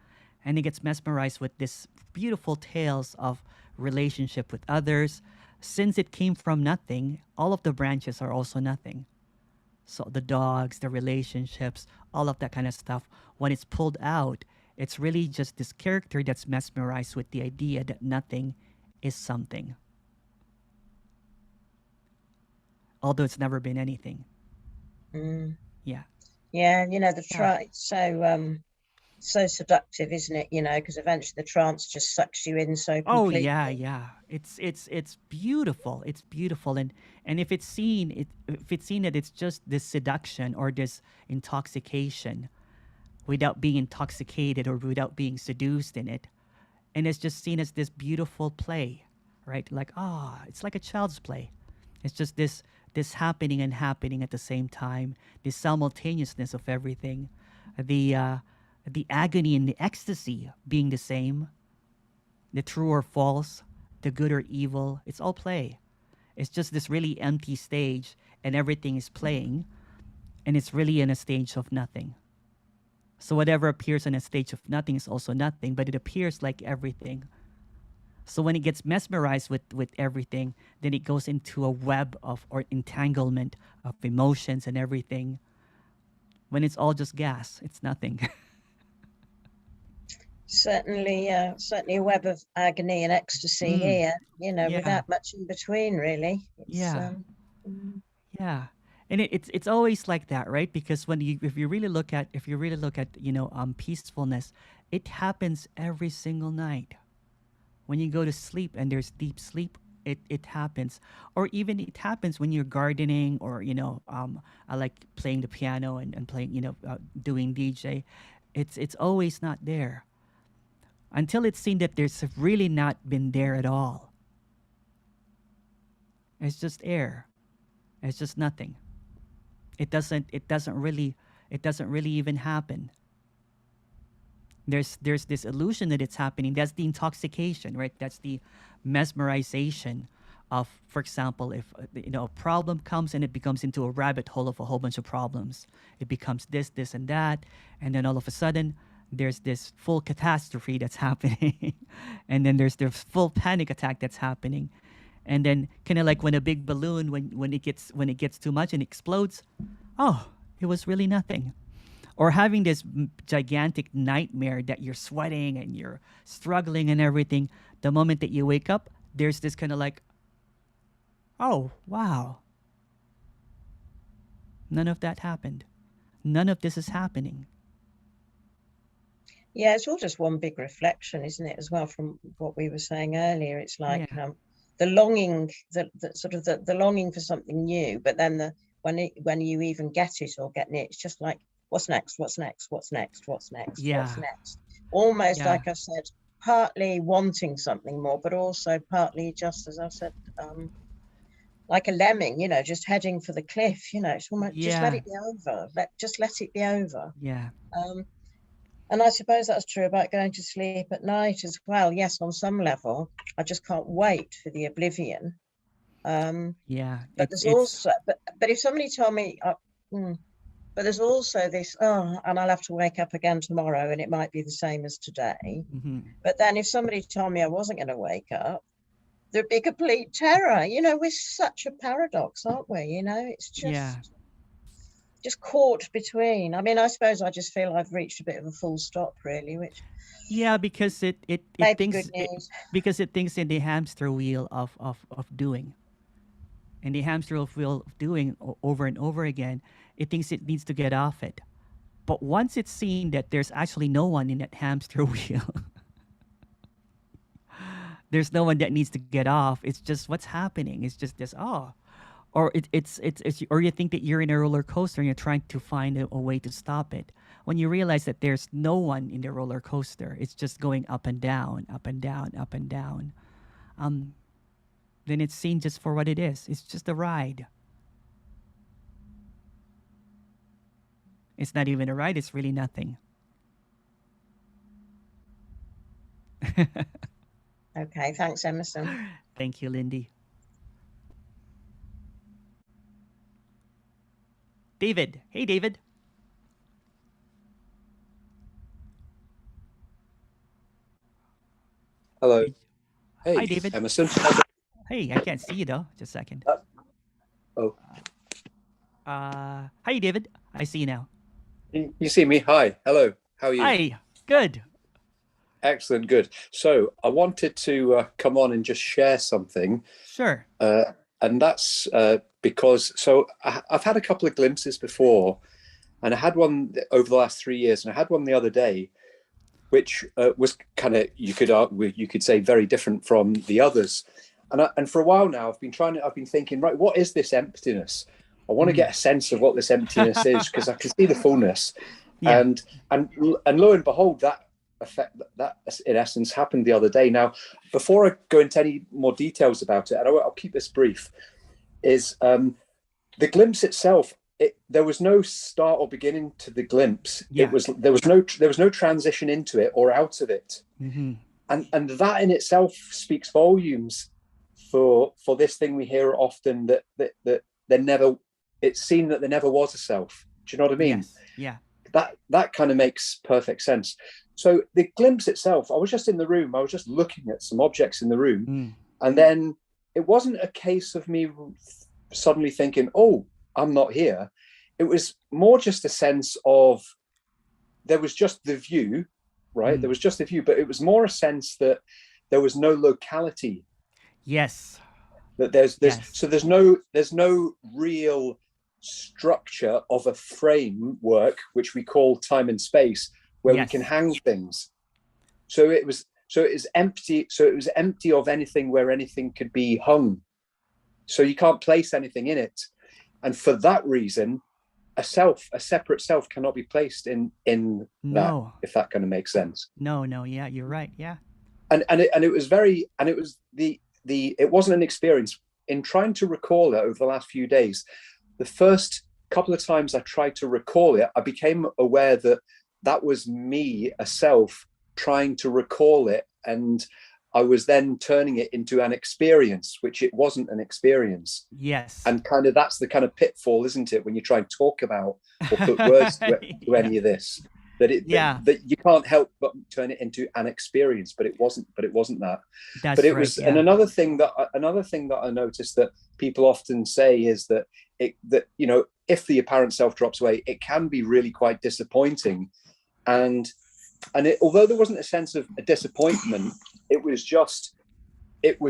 and he gets mesmerized with this beautiful tales of relationship with others. Since it came from nothing, all of the branches are also nothing. So the dogs, the relationships, all of that kind of stuff, when it's pulled out, it's really just this character that's mesmerized with the idea that nothing is something, although it's never been anything. Mm. Yeah. Yeah, you know, the Yeah. it's so seductive, isn't it? You know, because eventually the trance just sucks you in so Oh completely. yeah. It's beautiful. It's beautiful, and if it's seen, if it's seen that it's just this seduction or this intoxication, without being intoxicated or without being seduced in it, and it's just seen as this beautiful play, right? Like it's like a child's play. It's just this happening and happening at the same time, this simultaneousness of everything, the agony and the ecstasy being the same, the true or false, the good or evil. It's all play. It's just this really empty stage, and everything is playing, and it's really in a stage of nothing. So whatever appears in a stage of nothing is also nothing, but it appears like everything. So when it gets mesmerized with everything, then it goes into a web of or entanglement of emotions and everything. When it's all just gas, it's nothing. Certainly a web of agony and ecstasy here, you know, Yeah. without much in between, really. It's, Yeah. Yeah. And it's always like that, right? Because if you really look at peacefulness, it happens every single night. When you go to sleep and there's deep sleep, it happens. Or even it happens when you're gardening, or I like playing the piano and playing, doing DJ. It's always not there until it's seen that there's really not been there at all. It's just air. It's just nothing. It doesn't really even happen. There's this illusion that it's happening. That's the intoxication, right? That's the mesmerization of, for example, if a problem comes and it becomes into a rabbit hole of a whole bunch of problems. It becomes this and that, and then all of a sudden there's this full catastrophe that's happening, and then there's the full panic attack that's happening, and then kind of like when a big balloon, when it gets too much and explodes, it was really nothing. Or having this gigantic nightmare that you're sweating and you're struggling and everything. The moment that you wake up, there's this kind of like, oh wow, none of that happened. None of this is happening. Yeah, it's all just one big reflection, isn't it, as well, from what we were saying earlier. It's like the longing, the longing for something new, but then when you even get it or get it, it's just like, what's next? What's next? What's next? What's next? Yeah. What's next? Almost like I said, partly wanting something more, but also partly, just as I said, like a lemming, just heading for the cliff. It's almost just let it be over. Just let it be over. Yeah. And I suppose that's true about going to sleep at night as well. Yes, on some level, I just can't wait for the oblivion. But there's also, but if somebody told me, but there's also this, and I'll have to wake up again tomorrow, and it might be the same as today. Mm-hmm. But then if somebody told me I wasn't going to wake up, there'd be complete terror. We're such a paradox, aren't we? It's just caught between. I mean, I suppose I just feel I've reached a bit of a full stop, really, which because it thinks because it thinks in the hamster wheel of doing. And the hamster wheel of doing over and over again, it thinks it needs to get off it. But once it's seen that there's actually no one in that hamster wheel, there's no one that needs to get off. It's just what's happening. It's just this, or it's or you think that you're in a roller coaster and you're trying to find a way to stop it. When you realize that there's no one in the roller coaster, it's just going up and down, up and down, up and down. then it's seen just for what it is. It's just a ride. It's not even a ride, it's really nothing. Okay, thanks, Emerson. Thank you, Lindy. David. Hey, David. Hello. Hey, Hi, David. Emerson. Hey, I can't see you though. Just a second. Oh. Hi, David. I see you now. You see me? Hi. Hello. How are you? Hi. Good. Excellent. Good. So I wanted to come on and just share something. Sure. And that's because, I've had a couple of glimpses before, and I had one over the last 3 years, and I had one the other day, which was kind of, you could say very different from the others. And for a while now, I've been thinking, right, what is this emptiness? I want to get a sense of what this emptiness is, because I can see the fullness. Yeah. And lo and behold, that in essence happened the other day. Now, before I go into any more details about it, and I'll keep this brief, is the glimpse itself. There was no start or beginning to the glimpse. Yeah. There was no transition into it or out of it. Mm-hmm. And that in itself speaks volumes for this thing we hear often, that there never, it's seen that there never was a self. Do you know what I mean? Yes. Yeah. That kind of makes perfect sense. So the glimpse itself, I was just in the room, I was just looking at some objects in the room, and then it wasn't a case of me suddenly thinking, oh, I'm not here. It was more just a sense of, there was just the view, right? There was just the view, but it was more a sense that there was no locality. Yes. That there's no real structure of a framework, which we call time and space, where we can hang things. So it was empty. So it was empty of anything where anything could be hung. So you can't place anything in it. And for that reason, a separate self cannot be placed in that, if that kind of makes sense. No, yeah, you're right. Yeah. And it was it wasn't an experience. In trying to recall it over the last few days, the first couple of times I tried to recall it, I became aware that was me, a self, trying to recall it, and I was then turning it into an experience, which it wasn't an experience. Yes. And kind of that's the kind of pitfall, isn't it, when you try and talk about or put words to any of this, that you can't help but turn it into an experience, but it wasn't that. That's but it right, was. yeah. And another thing that I noticed that people often say is that if the apparent self drops away, it can be really quite disappointing. And although there wasn't a sense of a disappointment, it was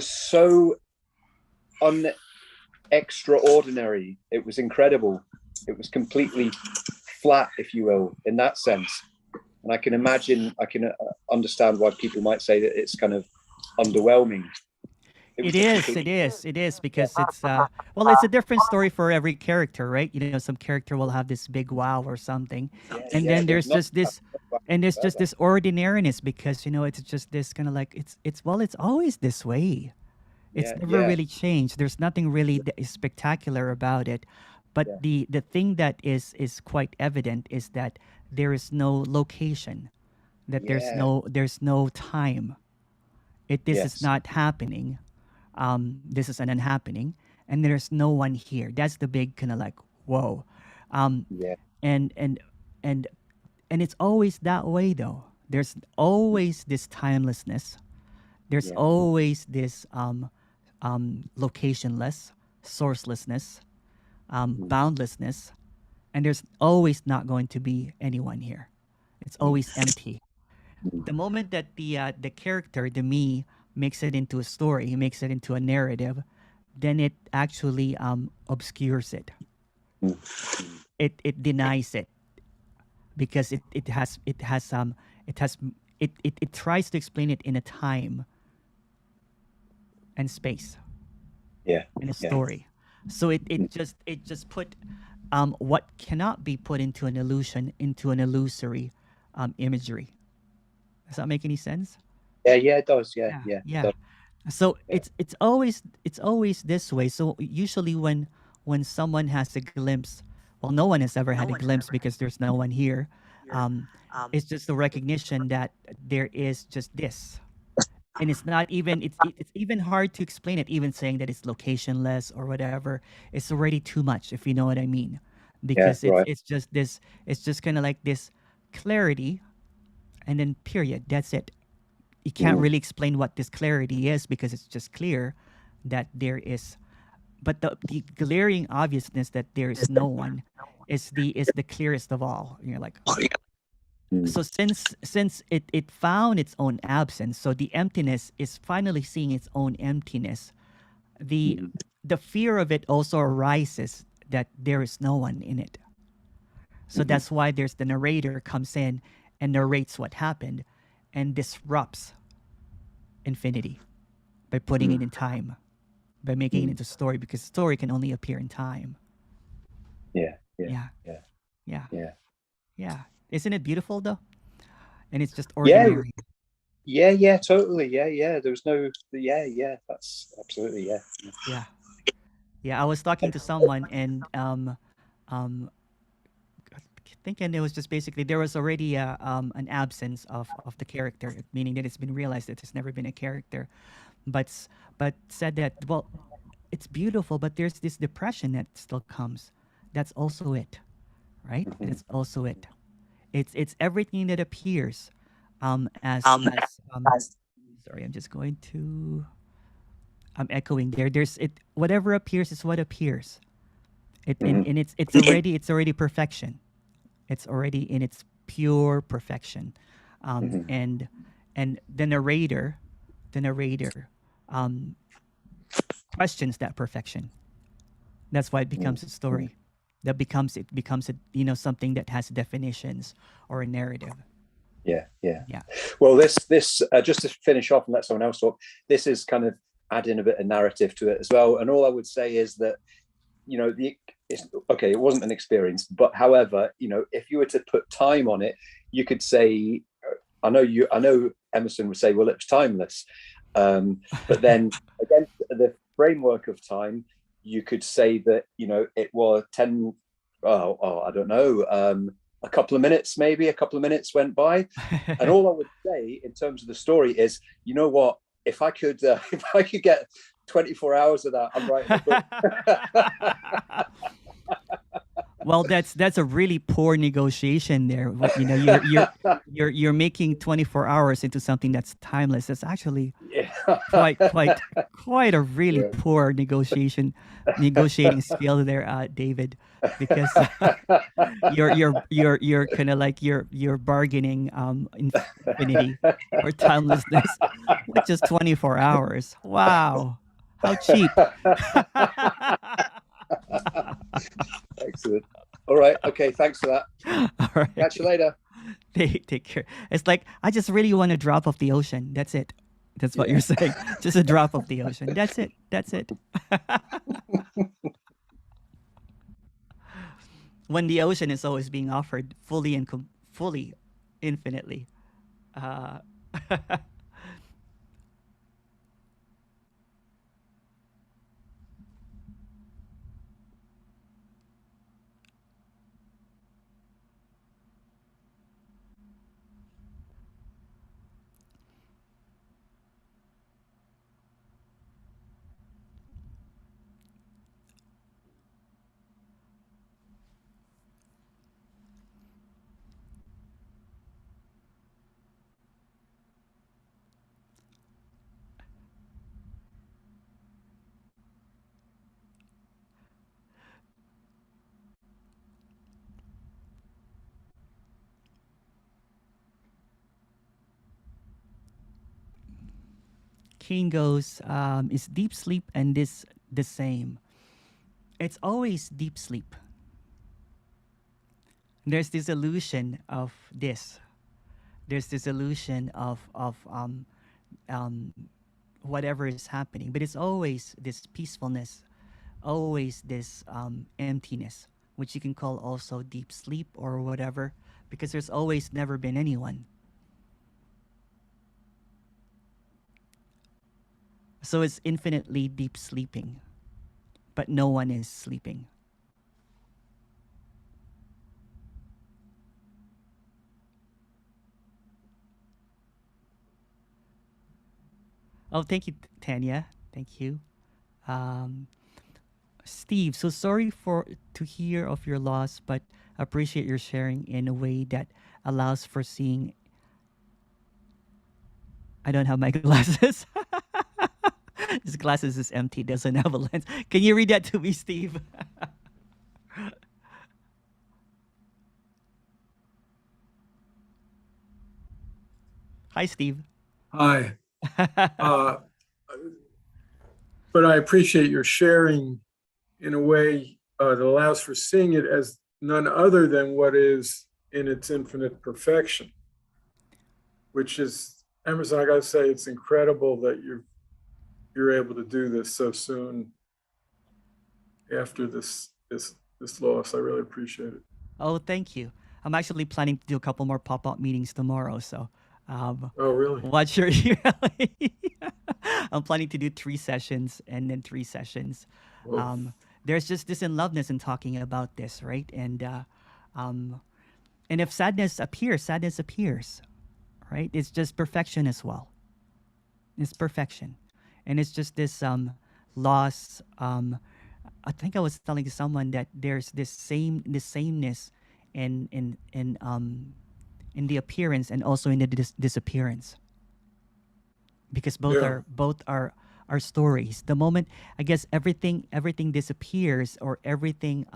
so extraordinary. It was incredible. It was completely flat, if you will, in that sense. And I can understand why people might say that it's kind of underwhelming. It is because it's it's a different story for every character, right? Some character will have this big wow or something, and then there's just this ordinariness, because it's just this kind of like it's always this way. It's never really changed. There's nothing really that is spectacular about it. But the thing that is quite evident is that there is no location, that there's no time. This is not happening. This is an unhappening, and there's no one here. That's the big kind of like whoa. And it's always that way though. There's always this timelessness. There's always this locationless, sourcelessness, boundlessness, and there's always not going to be anyone here. It's always empty. The moment that the character, the me, makes it into a story, he makes it into a narrative, then it actually obscures it. It denies it, because it tries to explain it in a time and space. In a story. So it just put what cannot be put into an illusion into an illusory imagery. Does that make any sense? Yeah, it does. Yeah. So it's always this way. So usually when someone has a glimpse, well, no one has ever had a glimpse because there's no one here. Um, it's just the recognition that there is just this, and it's not even it's even hard to explain it. Even saying that it's locationless or whatever, it's already too much, if you know what I mean, Yeah, because right. it's just this. It's just kind of like this clarity, and then period. That's it. You can't really explain what this clarity is because it's just clear that there is, but the glaring obviousness that there is no one is the clearest of all. You're like, so since it found its own absence, so the emptiness is finally seeing its own emptiness. The fear of it also arises that there is no one in it. So that's why there's the narrator comes in and narrates what happened and disrupts infinity by putting it in time, by making it into story, because story can only appear in time. Yeah. Yeah. Yeah. Yeah. Yeah. Yeah. Isn't it beautiful though? And it's just Yeah. ordinary. Yeah, totally. Yeah. There was no, that's absolutely, Yeah. Yeah. I was talking to someone and um thinking it was just basically there was already an absence of the character, meaning that it's been realized that there's never been a character, but but said that, well, it's beautiful, but there's this depression that still comes. That's also it, right? That's also it. It's everything that appears as sorry, I'm just going to I'm echoing there. There's it whatever appears is what appears. It and it's already perfection. It's already in its pure perfection. And the narrator um, questions that perfection. That's why it becomes a story. It becomes something that has definitions or a narrative. Yeah. Yeah. Well, this just to finish off and let someone else talk, this is kind of adding a bit of narrative to it as well. And all I would say is that, it wasn't an experience, but however, if you were to put time on it, you could say, I know Emerson would say, well, it was timeless. But then against the framework of time, you could say that, it was I don't know, a couple of minutes went by. And all I would say in terms of the story is, you know what, if I could get 24 hours of that, I'm writing a book. Well, that's a really poor negotiation there. You're making 24 hours into something that's timeless. That's actually quite a really poor negotiating skill there, David, because you're kind of like you're bargaining infinity or timelessness with just 24 hours. Wow, how cheap. Excellent. All right. Okay. Thanks for that. All right. Catch you later. Take care. It's like, I just really want a drop of the ocean. That's it. That's what you're saying. Just a drop of the ocean. That's it. When the ocean is always being offered fully and fully, infinitely. Kane goes, is deep sleep and this the same? It's always deep sleep. There's this illusion of this. There's this illusion of um, whatever is happening, but it's always this peacefulness, always this emptiness, which you can call also deep sleep or whatever, because there's always never been anyone. So it's infinitely deep sleeping, but no one is sleeping. Oh, thank you, Tanya. Thank you. Um, Steve, so sorry to hear of your loss, but appreciate your sharing in a way that allows for seeing. I don't have my glasses. His glasses is empty, doesn't have a lens. Can you read that to me, Steve? Hi, Steve. Hi. But I appreciate your sharing in a way that allows for seeing it as none other than what is in its infinite perfection, which is, Emerson, I gotta say, it's incredible that you're able to do this so soon after this loss. I really appreciate it. Oh, thank you. I'm actually planning to do a couple more pop-up meetings tomorrow, so oh, really? watch your I'm planning to do 3 sessions and then 3 sessions. There's just this in loveness in talking about this, right? And if sadness appears, right? It's just perfection as well. It's perfection, and it's just this loss. I think I was telling someone that there's this sameness in the appearance and also in the disappearance, because both are stories. The moment, I guess, everything disappears or everything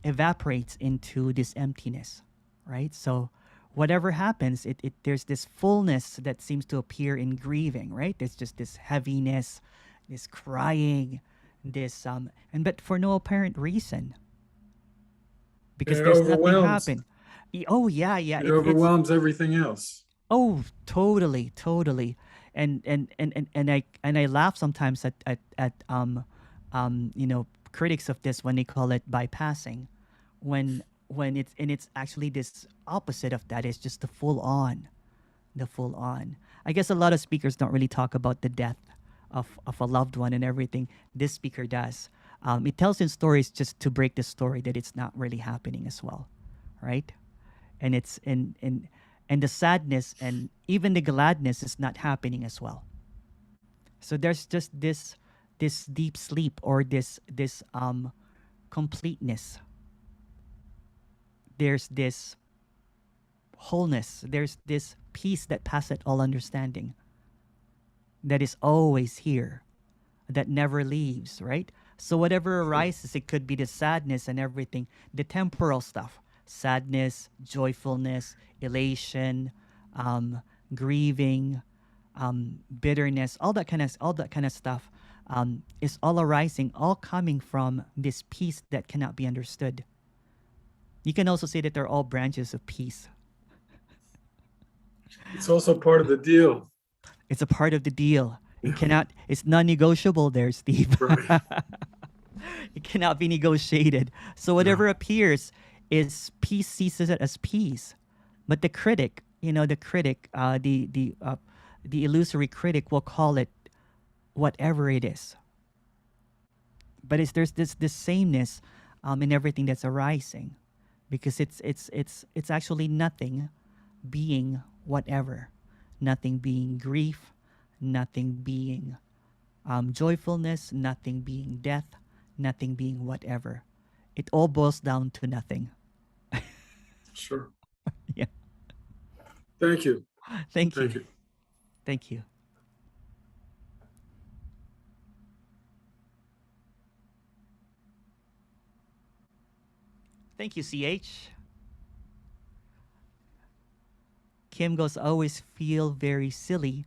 evaporates into this emptiness, right? So whatever happens, there's this fullness that seems to appear in grieving, right? There's just this heaviness, this crying, this but for no apparent reason, because there's nothing happen. Oh yeah, It overwhelms everything else. Oh, totally. And I laugh sometimes at critics of this when they call it bypassing, when it's actually this opposite of that. It's just the full on. I guess a lot of speakers don't really talk about the death of a loved one and everything. This speaker does. It tells in stories just to break the story that it's not really happening as well, right? And it's and the sadness and even the gladness is not happening as well. So there's just this deep sleep or this completeness. There's this wholeness. There's this peace that passeth all understanding, that is always here, that never leaves, right? So whatever arises, it could be the sadness and everything, the temporal stuff, sadness, joyfulness, elation, grieving, bitterness, all that kind of stuff is all arising, all coming from this peace that cannot be understood. You can also say that they're all branches of peace. It's also part of the deal. It's a part of the deal. It's non-negotiable there, Steve. Right. It cannot be negotiated. So whatever appears is peace, sees it as peace. But the critic, the illusory critic will call it whatever it is. But there's this sameness in everything that's arising, because it's actually nothing being whatever, nothing being grief, nothing being joyfulness, nothing being death, nothing being whatever. It all boils down to nothing. Sure. Yeah. Thank you. Thank you. Thank you. Thank you, CH. Kim goes, always feel very silly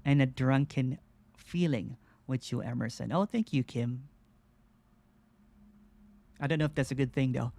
and a drunken feeling with you, Emerson. Oh, thank you, Kim. I don't know if that's a good thing, though.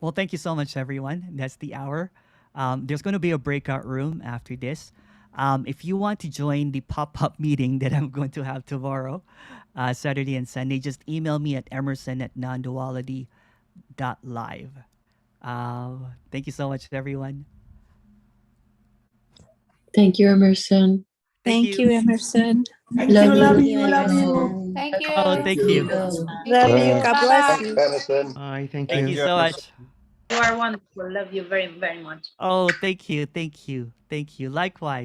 Well, thank you so much, everyone. That's the hour. There's going to be a breakout room after this. If you want to join the pop-up meeting that I'm going to have tomorrow, Saturday and Sunday, just email me at emerson@nonduality.live. Thank you so much, everyone. Thank you, Emerson. Thank you, Emerson. Thank you, love you, love you. Thank you. Oh, thank you. Love you. God bless you. Emerson. Bye. Thank Thank you. you so much. You are wonderful. Love you very, very much. Oh, thank you. Thank you. Thank you. Likewise.